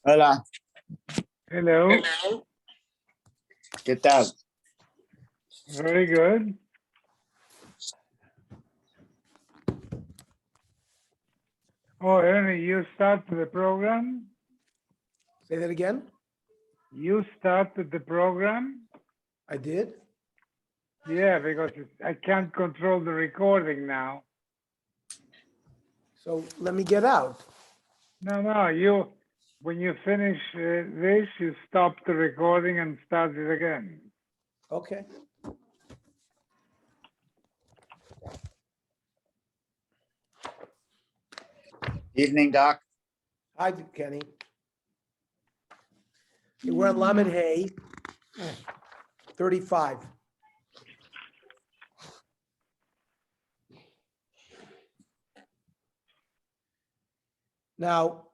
Hola, Hello, ¿qué tal? very good. Oh, Ernie, you started the program? Say that again. You started the program? I did. Yeah, because I can't control the recording now. So let me get out. No, when you finish this, you stop the recording and start it again. Okay. Evening, Doc. Hi, Kenny. We're on Lamed Hay, 35. Now,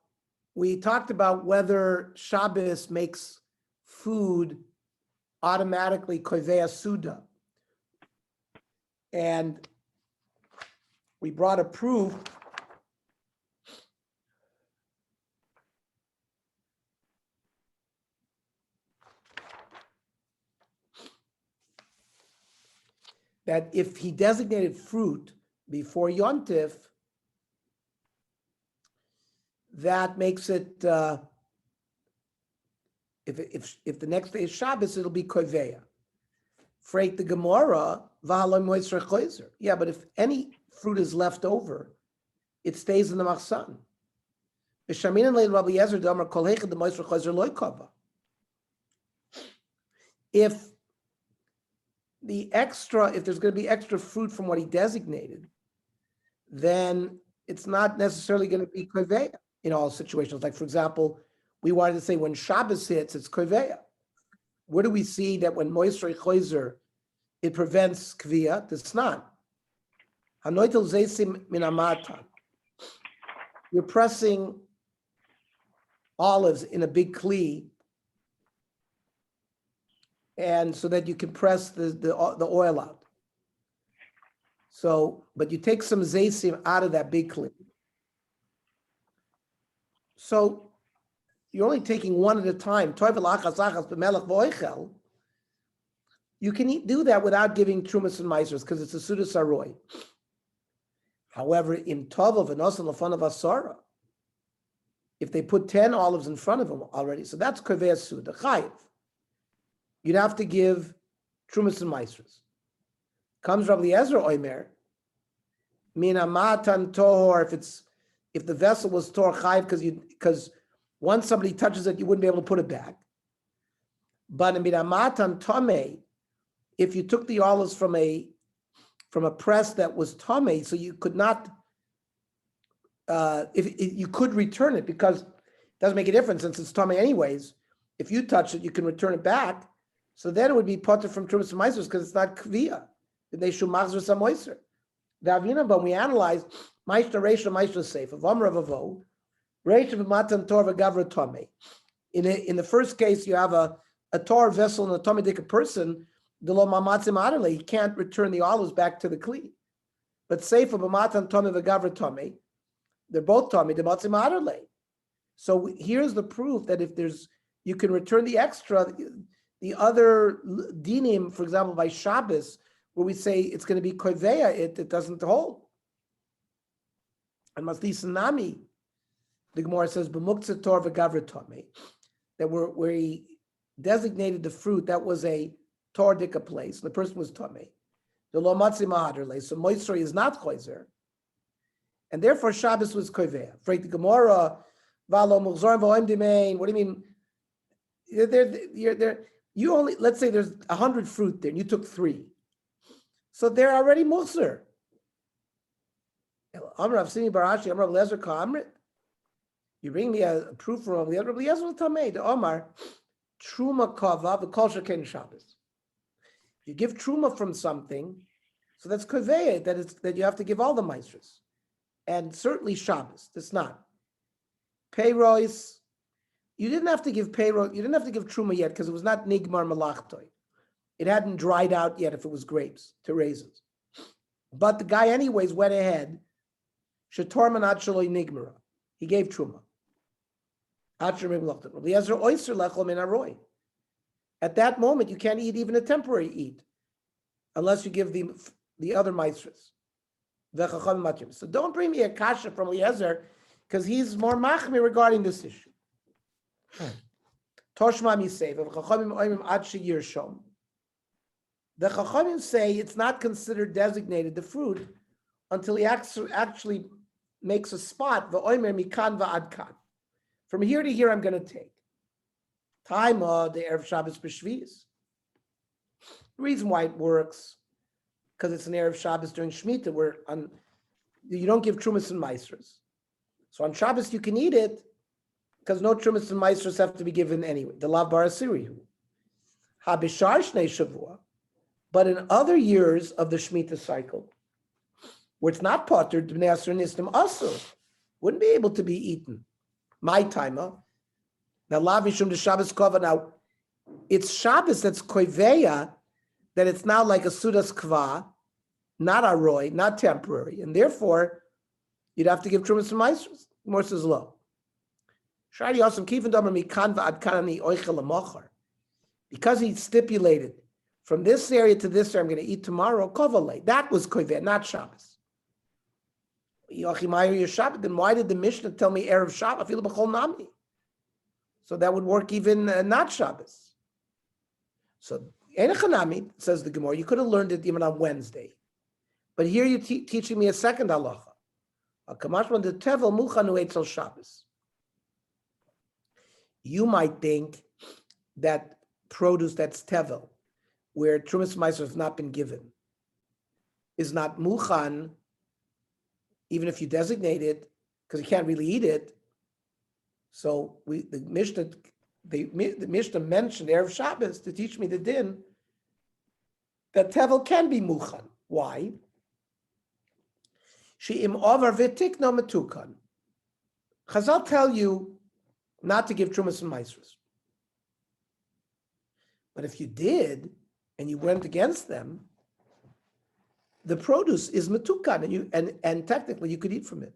we talked about whether Shabbos makes food automatically kovea suda. And we brought a proof that if he designated fruit before Yontif, that makes it, if the next day is Shabbos, it'll be kovea. Freit the Gemara, v'haloi moisr choizer. Yeah, but if any fruit is left over, it stays in the machsan. If there's going to be extra fruit from what he designated, then it's not necessarily going to be koveya in all situations. Like, for example, we wanted to say when Shabbos hits, it's koveya. Where do we see that when moisr choizer, it prevents kviya? That's not. Hanoitel zeisim min amatan. You're pressing olives in a big kli, and so that you can press the oil out. So, but you take some zeisim out of that big kli. So you're only taking one at a time. You can do that without giving trumas and meisers because it's a suda saroi. However, in Tova v'nosan l'fanav asara, if they put 10 olives in front of them already, so that's kovea suda chayiv. You'd have to give trumas and meisers. Comes Rabbi Ezra Oimer, mina matan tohor, if the vessel was tor chayiv because once somebody touches it, you wouldn't be able to put it back. But in mina matan tomei, if you took the olives from a press that was tomei, so you could not, if you could return it because it doesn't make a difference since it's tomei anyways. If you touch it, you can return it back. So then it would be potter from trumas and meisers because it's not kviya. They should machzor some moiser. But we analyzed meister reisha meister seif of amr of avo reisha v'matan tor v'gavra tomei. In the first case, you have a tor vessel and a tomedik person. The lo mamatzim adale, he can't return the olives back to the kli. But seifa b'matan tomei v'gavra tomei, they're both tomei the matzim adale. So here's the proof that if you can return the extra. The other dinim, for example, by Shabbos, where we say it's going to be koveya, it doesn't hold. And maslisanami, the Gemara says b'muktzah tor v'gavra tomei, that where he designated the fruit, that was a tordika place. The person was tomei. The lo matzi mahaderle, so moisri is not koizer, and therefore Shabbos was koveya. Freit the Gemara, valo muchzorim v'oim dimein. What do you mean? You only, let's say there's 100 fruit there, and you took 3. So they're already muchzer. You bring me a proof from Rabbi Eliezer Tamei, the Omar, Truma Kava, the Kol Sheken Shabbos. If you give Truma from something, so that's Kaveh, that you have to give all the Maestros. And certainly Shabbos, that's not. Peiros, you didn't have to give Peiros, you didn't have to give Truma yet because it was not Nigmar Malachtoi. It hadn't dried out yet if it was grapes to raisins. But the guy anyways went ahead Shetor manat shaloi nigmara. He gave truma. At that moment, you can't eat even a temporary eat unless you give the other maestros. So don't bring me a kasha from Eliezer because he's more machmir regarding this issue. Toshma misay v'chachamim oimim ad sheyirshom. The chachamim say it's not considered designated the fruit until he actually makes a spot. V'oimer mikan v'ad kan. From here to here, I'm going to take. Taima the Erev Shabbos b'Shvius. The reason why it works because it's an Erev Shabbos during Shemitah where you don't give Trumas and Maestros. So on Shabbos you can eat it because no Trumas and Maestros have to be given anyway. The Lav Bar Asirihu. HaBishar Shnei Shavua. But in other years of the Shemitah cycle, where it's not pottered, B'nei Asur Nistim Asur, wouldn't be able to be eaten. My timer. Now, Lavishum the Shabbos Kova. Now, it's Shabbos that's Koiveya, that it's now like a Sudas Kva, not a Roy, not temporary. And therefore, you'd have to give Trumas and Maestros. More says low. Shadi Yosem Kivin Domer Mikan Va'ad Kanani Oichel Amochar. Because he stipulated, from this area to this area, I'm going to eat tomorrow, Kovale. That was Koiveya, not Shabbos. Then why did the Mishnah tell me Erev Shabbos? I feel b'chol nami. So that would work even not Shabbos. So Enechanami, says the Gemara, you could have learned it even on Wednesday. But here you're teaching me a second halacha. A kamashman de tevel muchanu etzel Shabbos. You might think that produce that's tevel, where Trumas Meiser has not been given, is not muchan, even if you designate it, because you can't really eat it. So the Mishnah mentioned Erev Shabbos to teach me the din that tevel can be muchan. Why? She'im over v'tikno metukan. Chazal tell you not to give trumas and maestros. But if you did and you went against them, the produce is metukan, and technically you could eat from it.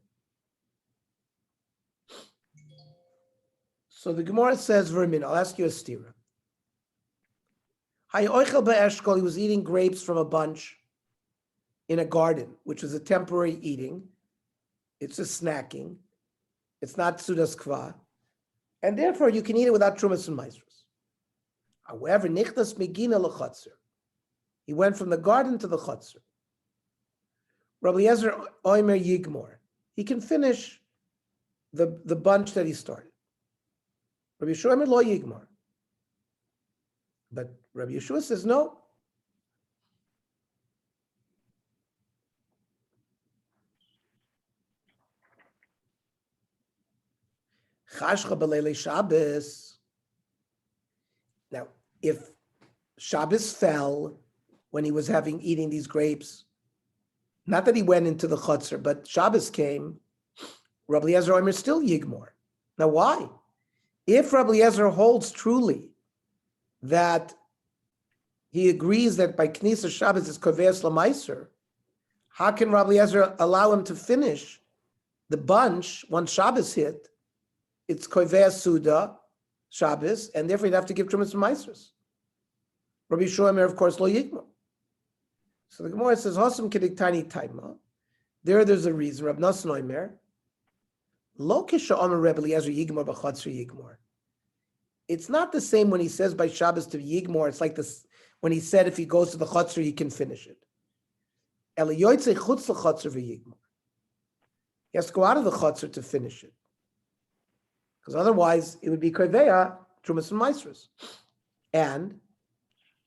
So the Gemara says, Vermin, I'll ask you a stira. Hay oichel be'eshkol, he was eating grapes from a bunch in a garden, which was a temporary eating. It's a snacking. It's not sudas kva. And therefore you can eat it without trumas and maestros. However, nichtas megina lechotzer. He went from the garden to the chotzer. Rabbi Eliezer Oimer Yigmor. He can finish the bunch that he started. Rabbi Yeshua Oimer Lo Yigmor. But Rabbi Yeshua says no. Chashcha b'leilei Shabbos. Now, if Shabbos fell when he was eating these grapes, not that he went into the chutzner, but Shabbos came, Rabbi Eliezer Omer still Yigmor. Now, why? If Rabbi Eliezer holds truly that he agrees that by Knisa Shabbos is Koveas Lamaiser, how can Rabbi Eliezer allow him to finish the bunch once Shabbos hit? It's Koveas Suda Shabbos, and therefore you'd have to give Trumas and Maisers. Rabbi Yeshua, of course, Lo Yigmor. So the Gemara says, Hosam Kedig Tiny Taima. There's a reason. Rab Nosson Omer. Lo Kisha Omer Rebbe Eliezer Yigmor B'Chatzar Yigmor. It's not the same when he says by Shabbos to Yigmor. It's like this when he said if he goes to the Chatzar, he can finish it. Ele Yoitze Chutz L'Chatzar V'Yigmor. He has to go out of the Chatzar to finish it. Because otherwise, it would be Koveya, Trumas and Maisros. And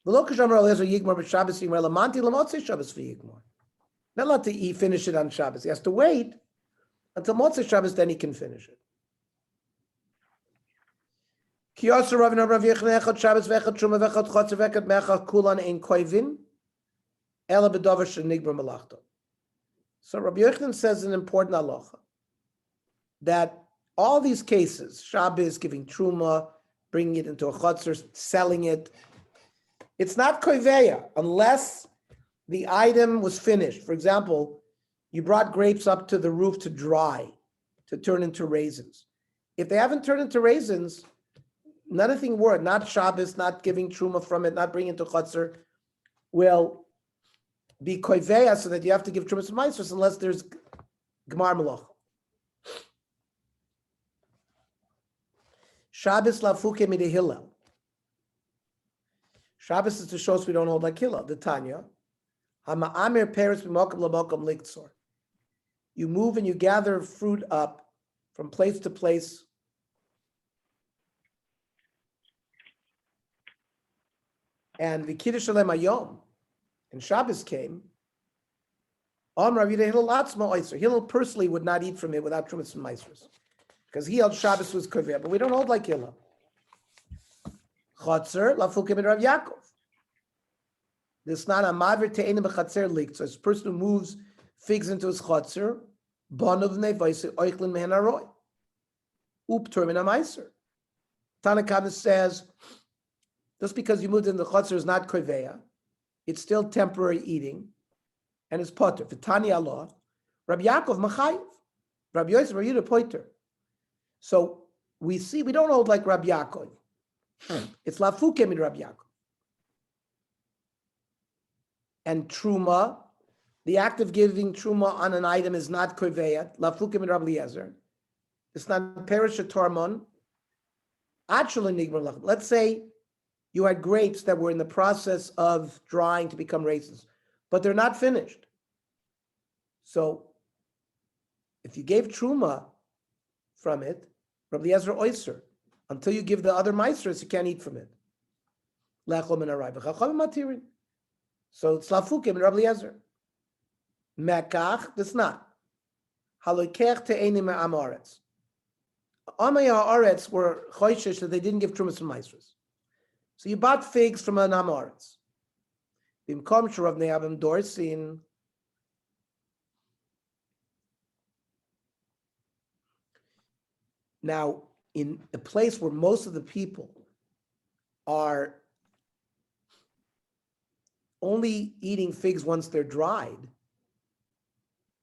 not allowed to finish it on Shabbos. He has to wait until Motzei Shabbos, then he can finish it. So Rabbi Yochanan says an important halacha that all these cases, Shabbos, giving truma, bringing it into a chutzner, selling it, it's not koiveya unless the item was finished. For example, You brought grapes up to the roof to dry, to turn into raisins. If they haven't turned into raisins, nothing worth, not Shabbos, not giving truma from it, not bringing it to Chutzner, will be koiveya, so that you have to give truma to maestros unless there's gemar melach. Shabbos lafuke midei Hillel. Shabbos is to show us we don't hold like Hillel. The Tanya, Hama'amir peretz b'mokum l'mokum liktzor. You move and you gather fruit up from place to place. And the Kiddush Shalem Hayom, and Shabbos came. Hillel personally would not eat from it without Trumas and Maestros, because he held Shabbos was Koveh, but we don't hold like Hillel. Chotzer lafukim Rav Yaakov. This not a maver te'enim b'chatzer likt. So it's a person who moves figs into his chotzer, bonov nevaise oichlin mehen aroy, uptur min amaiser. Tanakh says, just because you moved in the chotzer is not koveya, it's still temporary eating, and it's potter. V'tani Allah, Rabbi Yaakov machayiv, Rabbi Yosef, Rabbi Yehuda poiter. So we see we don't hold like Rabbi Yaakov. It's lafuke min Rabbi Yaakov. And truma, the act of giving truma on an item is not koveya. Lafuke min Rabbi Eliezer. It's not perish tormon. Let's say you had grapes that were in the process of drying to become raisins, but they're not finished. So if you gave truma from it, Rabbi Eliezer oyster, until you give the other maestros, you can't eat from it. So it's lafukim and Rabbi Eliezer. Mekach, that's not. Halokech te'enim me'amaretz. Amay ha'aretz were choishish that they didn't give trumas from maestros. So you bought figs from an amaretz. Bimkom sherav ne'avim dorsin. Now, in a place where most of the people are only eating figs once they're dried,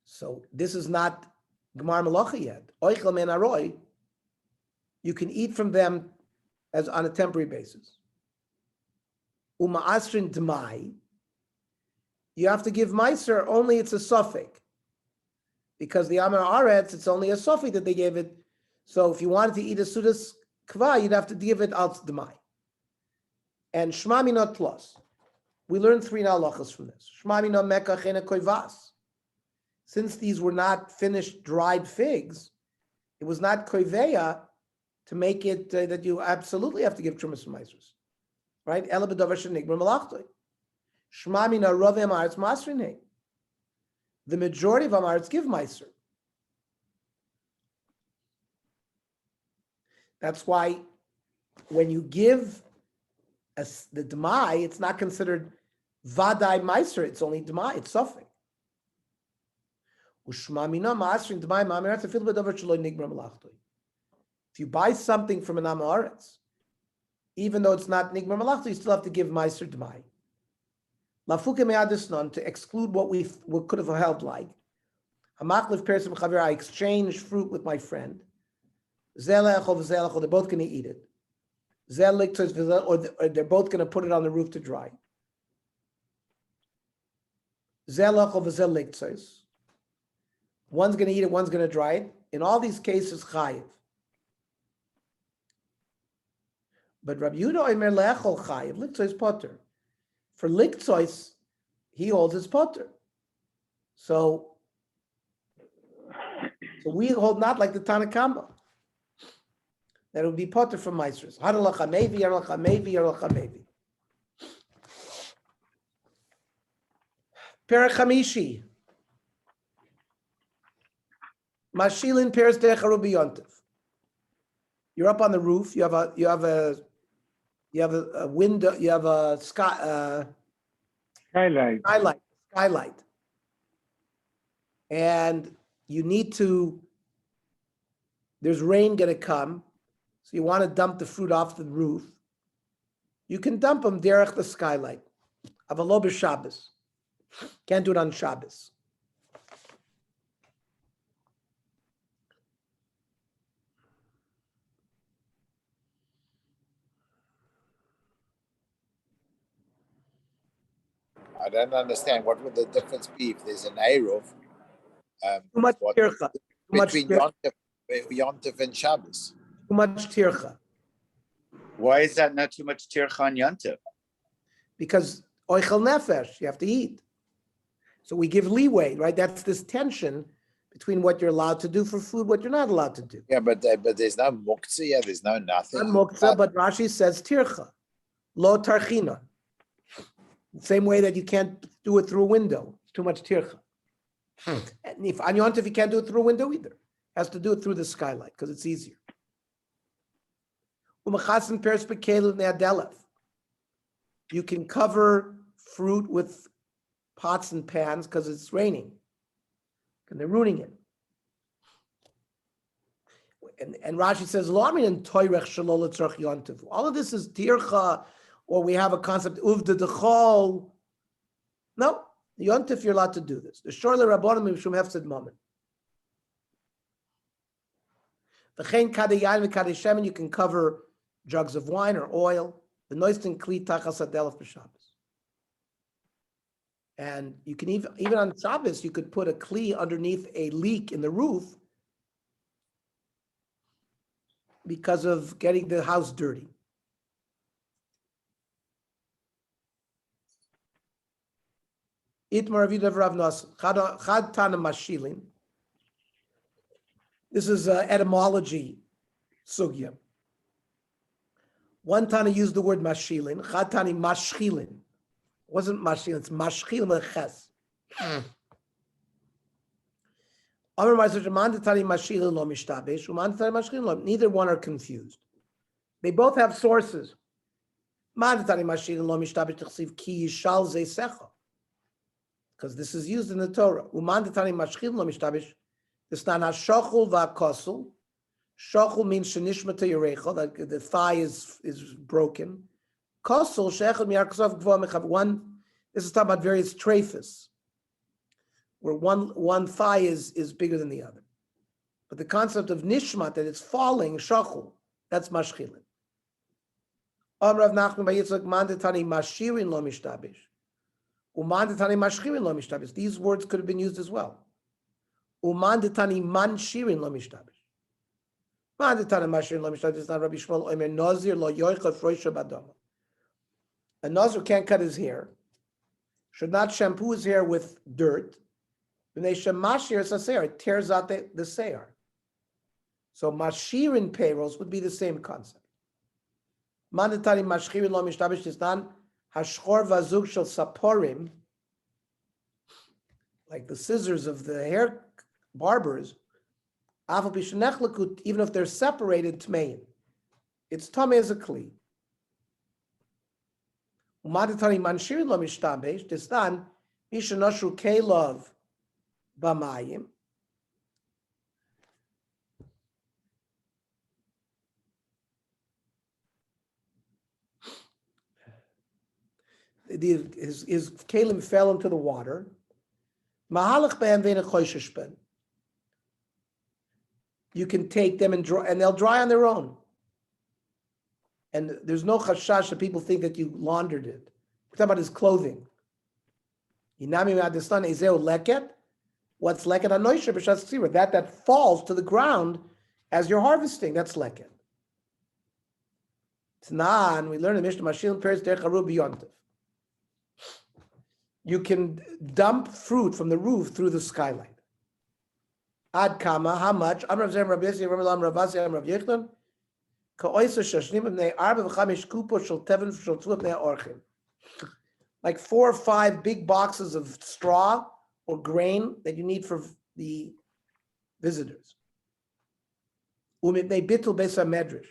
so this is not Gemar Malacha yet. Oichel men aroy, you can eat from them as on a temporary basis. Uma asrin d'mai, you have to give meiser, only it's a suffix. Because the Amar Aretz, it's only a suffix that they gave it. So if you wanted to eat a sudas kva, you'd have to give it al d'mai. And shmami not plus. We learned 3 halachas from this. Shmami no mekach ena koivas. Since these were not finished dried figs, it was not koiveya to make it that you absolutely have to give trumas and maestros. Right? Ela b'davar shenigbar malachtoi. Shmami no rove amaretz masrinei. The majority of amaretz give meiser. That's why when you give the d'mai, it's not considered vadai meiser. It's only d'mai. It's suffering. If you buy something from an amaretz, even though it's not nigmar malachto, you still have to give meiser d'mai. Lafuke me'adisnon, to exclude what we could have held like. Hamachliv persim chaver, I exchange fruit with my friend. Zelechol v'zelechol, they're both going to eat it. Or they're both going to put it on the roof to dry. Zelechol v'zeliktzos. One's going to eat it, one's going to dry it. In all these cases, chayiv. But Rabbi Yehuda omer le'echol chayiv, liktzos potter. For liktzos, he holds his potter. So we hold not like the Tanakh. That would be potter from Maestros. Haralacha mevi, haralacha mevi, haralacha mevi. Perek Chamishi. Mashilin peres decharu b'yontiv. You're up on the roof. You have a window. You have a skylight, and you need to. There's rain going to come. So you want to dump the fruit off the roof. You can dump them derech the skylight. Avalo b'Shabbos. Can't do it on Shabbos. I don't understand. What would the difference be if there's an Eruv? Too much What tircha. Too much between tircha. Yontif and Shabbos? Too much tircha. Why is that not too much tircha on Yontif? Because oichel nefesh, you have to eat. So we give leeway, right? That's this tension between what you're allowed to do for food, what you're not allowed to do. Yeah, but there's no muktzah, there's no nothing. Not muktzah, but Rashi says tircha, lo tarchina. Same way that you can't do it through a window. It's too much tircha. And if on Yontif, you can't do it through a window either. Has to do it through the skylight because it's easier. You can cover fruit with pots and pans because it's raining. And they're ruining it. And Rashi says, all of this is tircha, or we have a concept, uvda dechol. No, Yontif, you're allowed to do this. The shorle rabbanim mishum hefsed moment. V'chein kadei yain v'kadei shemen, you can cover jugs of wine or oil. The noisten kli tachas adelef b'Shabbos. And you can even on Shabbos, you could put a kli underneath a leak in the roof because of getting the house dirty. Itmar Avidav Rav Nos, Chad Tana Mashilin. This is etymology sugya. One Tana used the word mashilin, Chad Tani mashchilin. Wasn't mashilin, it's mashchilin with a ches. Amar Ma'aser Uman Tani mashilin lo mishtabesh, Uman Tani mashchilin lo. Neither one are confused. They both have sources. Man Tani mashilin lo mishtabesh t'chsiv ki yishal zeisecha. Because this is used in the Torah. Uman Tani mashchilin lo mishtabesh. This nan hashachul va'kosul. Shachul means shenishma te'yerecha, that the thigh is broken. Kosul shechel miyarkosov gvoa mechav. One, this is talking about various trephus, where one thigh is bigger than the other. But the concept of nishma, that it's falling, shachul, that's mashchilin. Rav Nachman bar Yitzchak mandetani mashirin lo mishtabish. Umandetani mashchirin lo mishtabish. These words could have been used as well. Umandetani manshirin lo mishtabish. Mandetani mashirin lo mishtabish is not Rabbi Shmuel omer nazir lo yoichaf roisha badama. A nazir can't cut his hair, should not shampoo his hair with dirt. When they shemashir saseir, it tears out the seir. So mashirin payrolls would be the same concept. Mandetani mashchirin lo mishtabish is not hashchor vazug shel saporim, like the scissors of the hair barbers, even if they're separated, tmein. It's tamei as a kli. Umadetani manshirin lo mishtabesh destan mishanashru kelov b'mayim. His kalim fell into the water. You can take them and dry, and they'll dry on their own. And there's no chashash that people think that you laundered it. We're talking about his clothing. What's leket? That falls to the ground as you're harvesting. That's leket. Tnan, we learn in Mishnah Mashil Peres Derech Haru B'Yontif. You can dump fruit from the roof through the skylight. Ad kama, how much? Amrav Zem Rav Yossi, Rav Elam, Rav Asi, Rav Yechon. Ka'oisa shashnim b'nei arba v'chamish kupo shel teven shel tzlut b'nei orchim. Like 4 or 5 big boxes of straw or grain that you need for the visitors. Umibnei bitul beis hamedrash.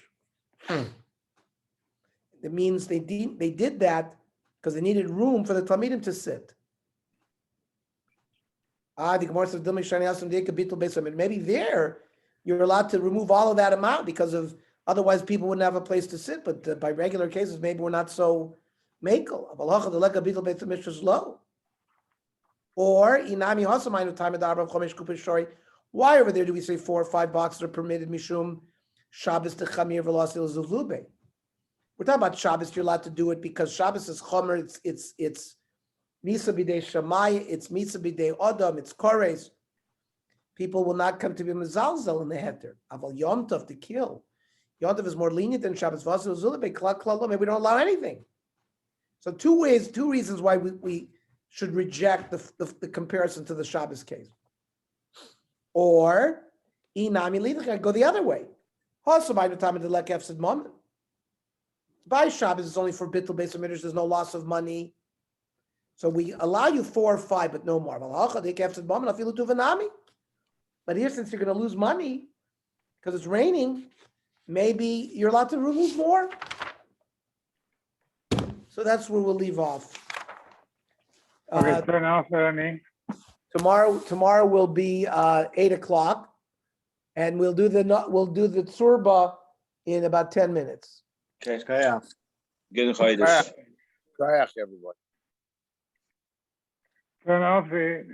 It means they did that because they needed room for the Talmidim to sit. The Gemara says, maybe there you're allowed to remove all of that amount because of otherwise people wouldn't have a place to sit. But by regular cases, maybe we're not so makel. Or inami hasamaynu time at Arba Chomesh Kupishori. Why over there do we say 4 or 5 boxes are permitted? Mishum Shabbos techamir v'lasil zuvlube. We're talking about Shabbos. You're allowed to do it because Shabbos is chomer. It's Misa b'dei Shammai, it's Misa b'dei Odom, it's Kores. People will not come to be mezalzel in the heter. Aval Yom Tov to kill. Yom Tov is more lenient than Shabbos. Maybe we don't allow anything. So two reasons why we should reject the comparison to the Shabbos case. Or inami go the other way. Also by the time of the lekef said moment. By Shabbos is only for bittul based on midrash. There's no loss of money. So we allow you 4 or 5, but no more. But here, since you're going to lose money because it's raining, maybe you're allowed to remove more. So that's where we'll leave off. Okay, turn off any. Tomorrow will be 8 o'clock, and we'll do the tsurba in about 10 minutes. Okay. Kayach. Good Chodesh. Kayach, everybody. Turn off the